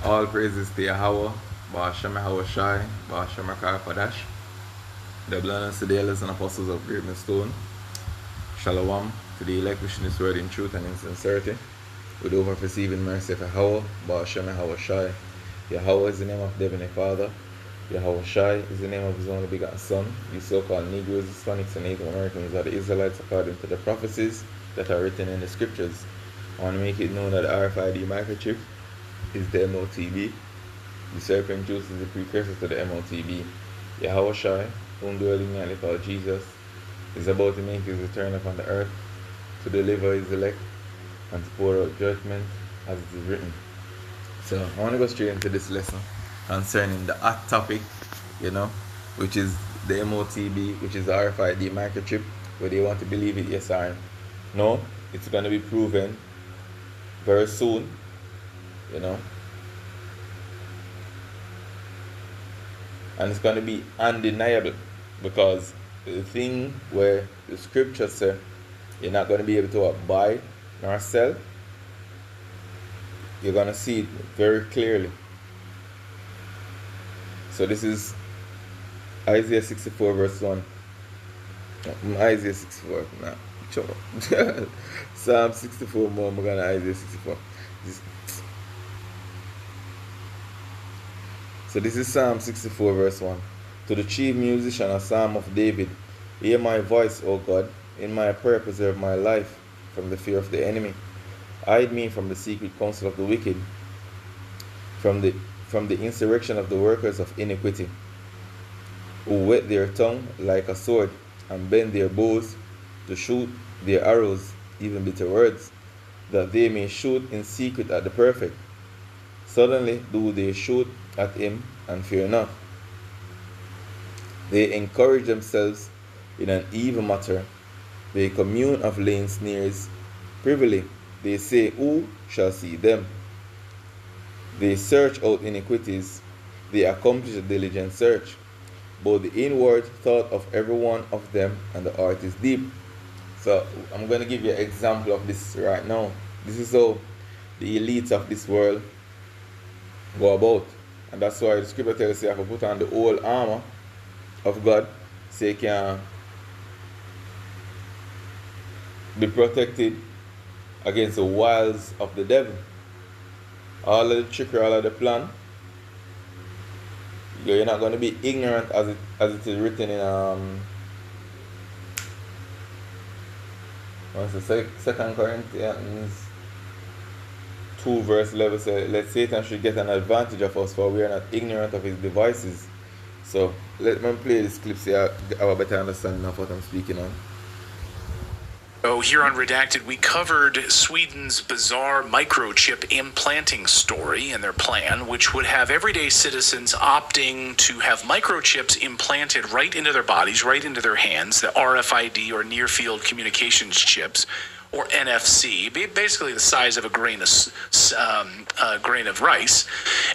All praises to Yahweh, Ba'ashem Yahweh Shai, Ba'ashem Rakar Padash, the blessed Sedelas and Apostles of Great Stone. Shalom to the elect wishing this word in truth and in sincerity, with over perceiving mercy of Yahweh, Ba'ashem Yahweh Shai. Yahweh is the name of the Heavenly Father. Yahweh Shai is the name of His only begotten Son. These so-called Negroes, Hispanics, and Native Americans are the Israelites according to the prophecies that are written in the scriptures. I want to make it known that the RFID microchip is the M.O.T.B. The serpent juice is the precursor to the M.O.T.B. Yahweh Shai, whom dwelling in called Jesus, is about to make his return upon the earth to deliver his elect and to pour out judgment as it is written. So I want to go straight into this lesson concerning the hot topic, which is the M.O.T.B, which is the RFID microchip, whether you want to believe it, yes or no. It's going to be proven very soon, and it's going to be undeniable, because the thing where the scripture says you're not going to be able to buy nor sell, you're going to see it very clearly. So this is Isaiah 64 verse 1. Isaiah 64, nah. Psalm 64 more, I'm going to Isaiah 64. So this is Psalm 64 verse 1. To the chief musician, a psalm of David. Hear my voice, O God. In my prayer preserve my life from the fear of the enemy. Hide me from the secret counsel of the wicked, from the insurrection of the workers of iniquity, who whet their tongue like a sword, and bend their bows to shoot their arrows, even bitter words, that they may shoot in secret at the perfect. Suddenly do they shoot at him, and fear not. They encourage themselves in an evil matter. They commune of laying snares privily. They say, who shall see them? They search out iniquities. They accomplish a diligent search. Both the inward thought of every one of them and the heart is deep. So I'm going to give you an example of this right now. This is how the elites of this world go about. And that's why the scripture tells you have to put on the whole armor of God so you can be protected against the wiles of the devil. All of the trickery, all of the plan, you're not going to be ignorant as it is written in what's the 2 Corinthians 2 verse 11 says, let Satan should get an advantage of us, for we are not ignorant of his devices. So let me play this clip so you have a better understanding of what I'm speaking on. So here on Redacted, we covered Sweden's bizarre microchip implanting story and their plan, which would have everyday citizens opting to have microchips implanted right into their bodies, right into their hands, the RFID or near field communications chips, or NFC, basically the size of a grain of rice.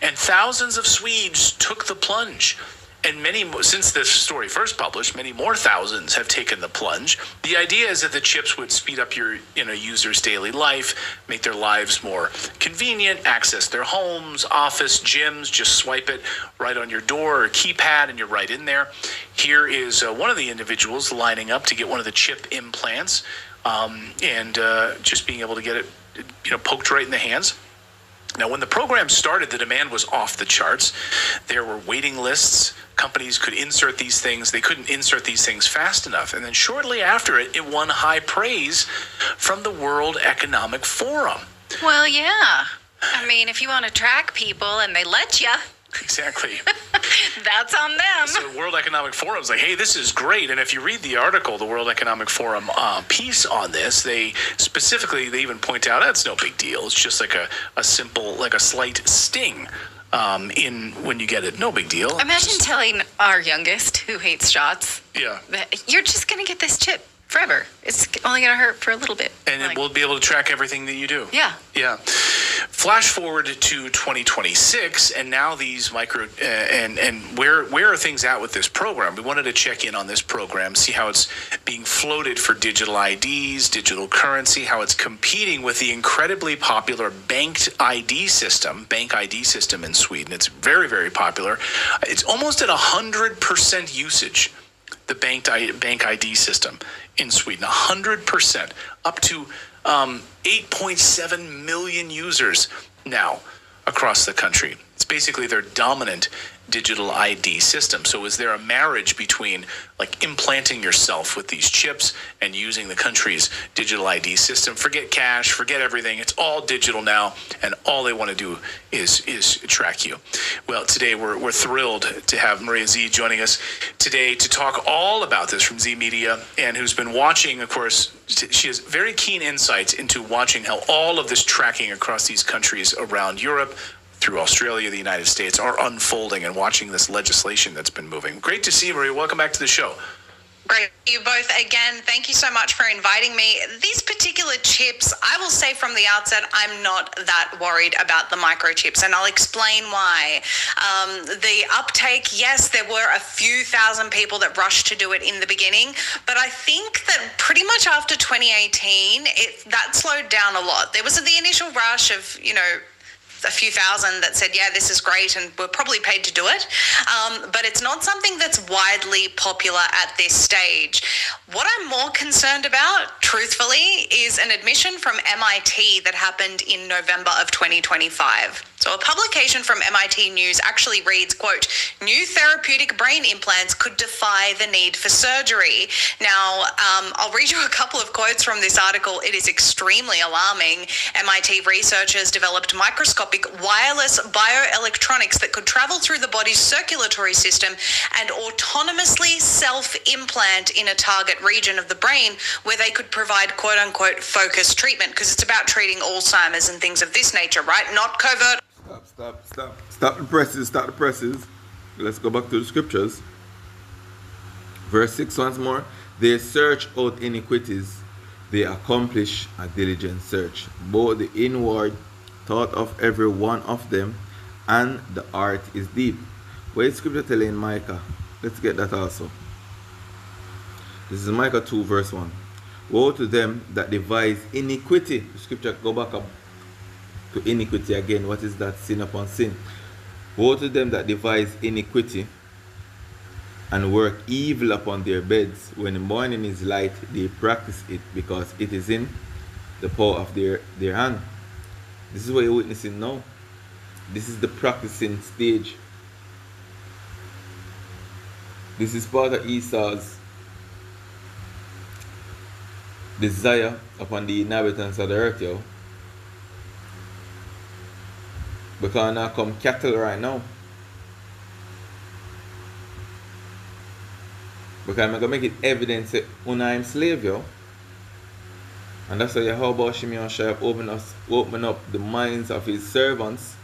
And thousands of Swedes took the plunge. And since this story first published, many more thousands have taken the plunge. The idea is that the chips would speed up your user's daily life, make their lives more convenient, access their homes, office, gyms, just swipe it right on your door or keypad and you're right in there. Here is one of the individuals lining up to get one of the chip implants, and just being able to get it poked right in the hands. Now, when the program started, the demand was off the charts. There were waiting lists. Companies could insert these things. They couldn't insert these things fast enough. And then shortly after it won high praise from the World Economic Forum. Well, yeah. I mean, if you want to track people and they let you. Exactly. That's on them. So World Economic Forum is like, hey, this is great. And if you read the article, the World Economic Forum piece on this, they even point out that's no big deal. It's just like a simple, like a slight sting in when you get it. No big deal. Imagine telling our youngest, who hates shots, yeah, that you're just going to get this chip. forever. It's only going to hurt for a little bit. And it will be able to track everything that you do. Yeah. Yeah. Flash forward to 2026, and now these and where are things at with this program? We wanted to check in on this program, see how it's being floated for digital IDs, digital currency, how it's competing with the incredibly popular bank ID system in Sweden. It's very, very popular. It's almost at 100% usage, the bank ID system in Sweden, 100%, up to 8.7 million users now across the country. It's basically their dominant digital ID system. So is there a marriage between like implanting yourself with these chips and using the country's digital ID system? Forget cash, forget everything. It's all digital now, and all they want to do is track you. Well, today we're thrilled to have Maria Z joining us today to talk all about this from Z Media, and who's been watching, of course. She has very keen insights into watching how all of this tracking across these countries around Europe, through Australia, the United States, are unfolding, and watching this legislation that's been moving. Great to see you, Maria. Welcome back to the show. Great. You both again. Thank you so much for inviting me. These particular chips, I will say from the outset, I'm not that worried about the microchips, and I'll explain why. The uptake, yes, there were a few thousand people that rushed to do it in the beginning, but I think that pretty much after 2018, that slowed down a lot. There was the initial rush of, a few thousand that said, yeah, this is great, and we're probably paid to do it. But it's not something that's widely popular at this stage. What I'm more concerned about, truthfully, is an admission from MIT that happened in November of 2025. So a publication from MIT News actually reads, quote, "New therapeutic brain implants could defy the need for surgery." Now, I'll read you a couple of quotes from this article. It is extremely alarming. MIT researchers developed microscopic wireless bioelectronics that could travel through the body's circulatory system and autonomously self-implant in a target region of the brain where they could provide quote-unquote focused treatment, because it's about treating Alzheimer's and things of this nature, right? Not covert. Stop the presses. Let's go back to the scriptures. Verse 6 once more. They search out iniquities. They accomplish a diligent search. Both the inward thought of every one of them and the art is deep. What is scripture telling Micah? Let's get that also. This is Micah 2 verse 1. Woe to them that devise iniquity. The scripture go back up to iniquity again. What is that? Sin upon sin. Woe to them that devise iniquity and work evil upon their beds. When the morning is light, they practice it, because it is in the power of their hand. This is what you're witnessing now. This is the practicing stage. This is part of Esau's desire upon the inhabitants of the earth, yo. Because now come cattle right now. Because I'm going to make it evident that I'm slave, yo. And that's why Yahweh Shimon shall open up the minds of his servants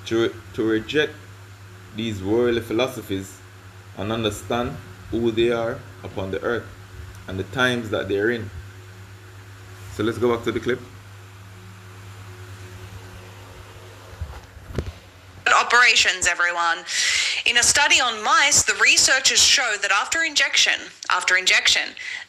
to reject these worldly philosophies and understand who they are upon the earth and the times that they're in. So let's go back to the clip. Operations, everyone. In a study on mice, the researchers show that after injection,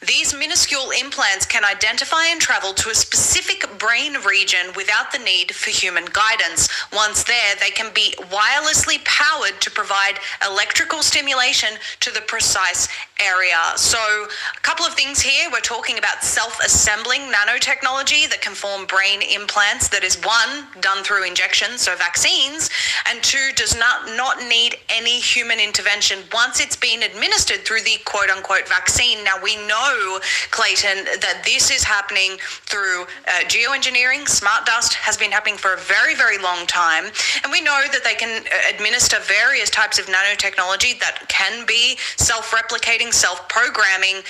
these minuscule implants can identify and travel to a specific brain region without the need for human guidance. Once there, they can be wirelessly powered to provide electrical stimulation to the precise area. So a couple of things here. We're talking about self-assembling nanotechnology that can form brain implants that is, one, done through injection, so vaccines, and two, does not need any human intervention once it's been administered through the quote-unquote vaccine. Now, we know, Clayton, that this is happening through geoengineering. Smart dust has been happening for a very, very long time, and we know that they can administer various types of nanotechnology that can be self-replicating, self-programming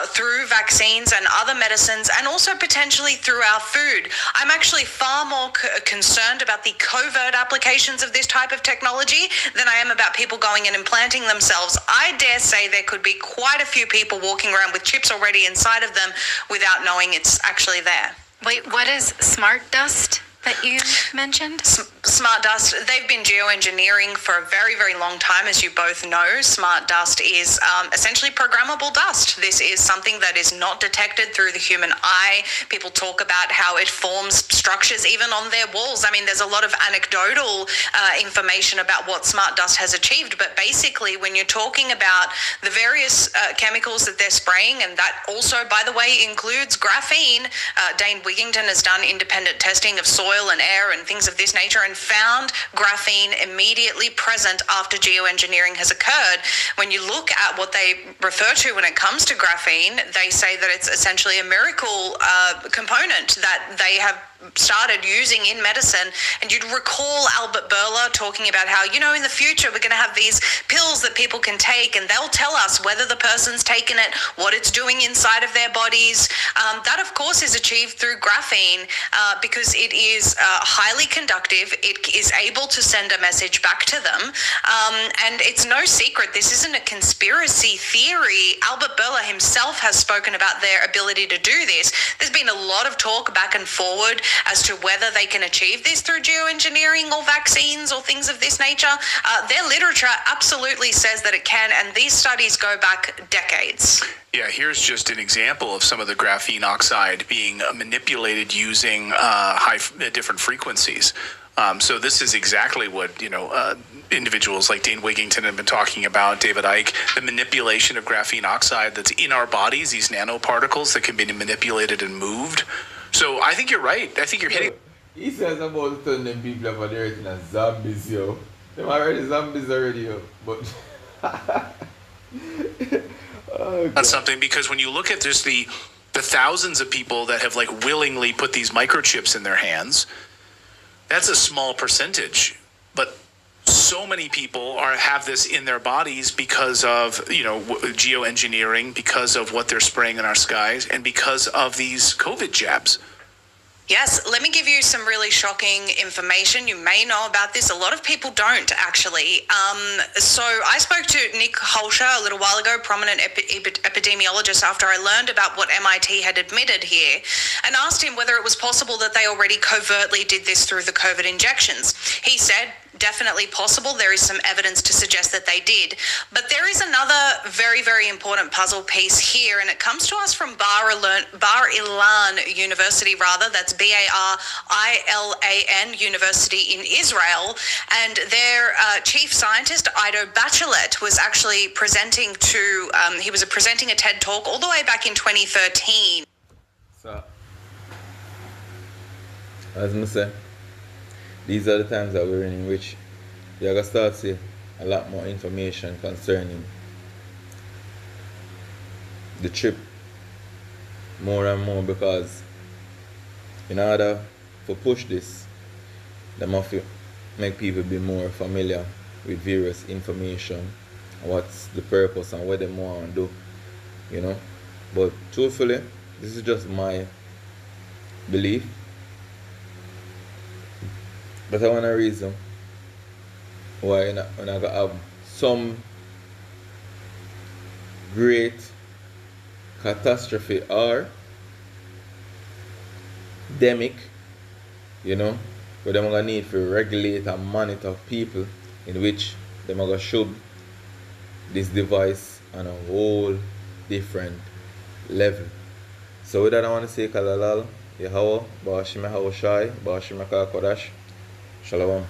through vaccines and other medicines, and also potentially through our food. I'm actually far more concerned about the covert applications of this type type of technology than I am about people going and implanting themselves. I dare say there could be quite a few people walking around with chips already inside of them without knowing it's actually there. Wait, what is smart dust that you mentioned? Smart dust, they've been geoengineering for a very, very long time, as you both know. Smart dust is essentially programmable dust. This is something that is not detected through the human eye. People talk about how it forms structures even on their walls. I mean, there's a lot of anecdotal information about what smart dust has achieved, but basically when you're talking about the various chemicals that they're spraying, and that also, by the way, includes graphene, Dane Wigington has done independent testing of soil and air and things of this nature and found graphene immediately present after geoengineering has occurred. When you look at what they refer to when it comes to graphene, they say that it's essentially a miracle component that they have started using in medicine. And you'd recall Albert Bourla talking about how, you know, in the future we're going to have these pills that people can take and they'll tell us whether the person's taken it, what it's doing inside of their bodies. That, of course, is achieved through graphene because it is highly conductive. It is able to send a message back to them. And it's no secret. This isn't a conspiracy theory. Albert Bourla himself has spoken about their ability to do this. There's been a lot of talk back and forward as to whether they can achieve this through geoengineering or vaccines or things of this nature. Their literature absolutely says that it can, and these studies go back decades. Yeah, here's just an example of some of the graphene oxide being manipulated using different frequencies. So this is exactly what, individuals like Dane Wigington have been talking about, David Icke, the manipulation of graphene oxide that's in our bodies, these nanoparticles that can be manipulated and moved. So I think you're right. I think you're hitting. He says about to turn them people over there into zombies, yo. Them already zombies already, yo. But That's something, because when you look at just the thousands of people that have like willingly put these microchips in their hands, that's a small percentage. But so many people have this in their bodies because of, geoengineering, because of what they're spraying in our skies, and because of these COVID jabs. Yes, let me give you some really shocking information. You may know about this. A lot of people don't, actually. So I spoke to Nick Holscher a little while ago, prominent epidemiologist, after I learned about what MIT had admitted here, and asked him whether it was possible that they already covertly did this through the COVID injections. He said, definitely possible. There is some evidence to suggest that they did. But there is another very, very important puzzle piece here, and it comes to us from Bar Ilan University, that's BARILAN University in Israel. And their chief scientist, Ido Bachelet, was actually presenting a TED Talk all the way back in 2013. So, as I say, these are the times that we're in which you're going to start to see a lot more information concerning the trip more and more, because in order to push this, they must make people be more familiar with various information, what's the purpose and what they want to do, But truthfully, this is just my belief. But I want to reason why we're not going to have some great catastrophe or demic, where they're going to need to regulate and monitor people, in which they're going to shove this device on a whole different level. So with that, I want to say Kalalal, Yahweh, Bashima Hawashai, Bashima Kodash. Shalom.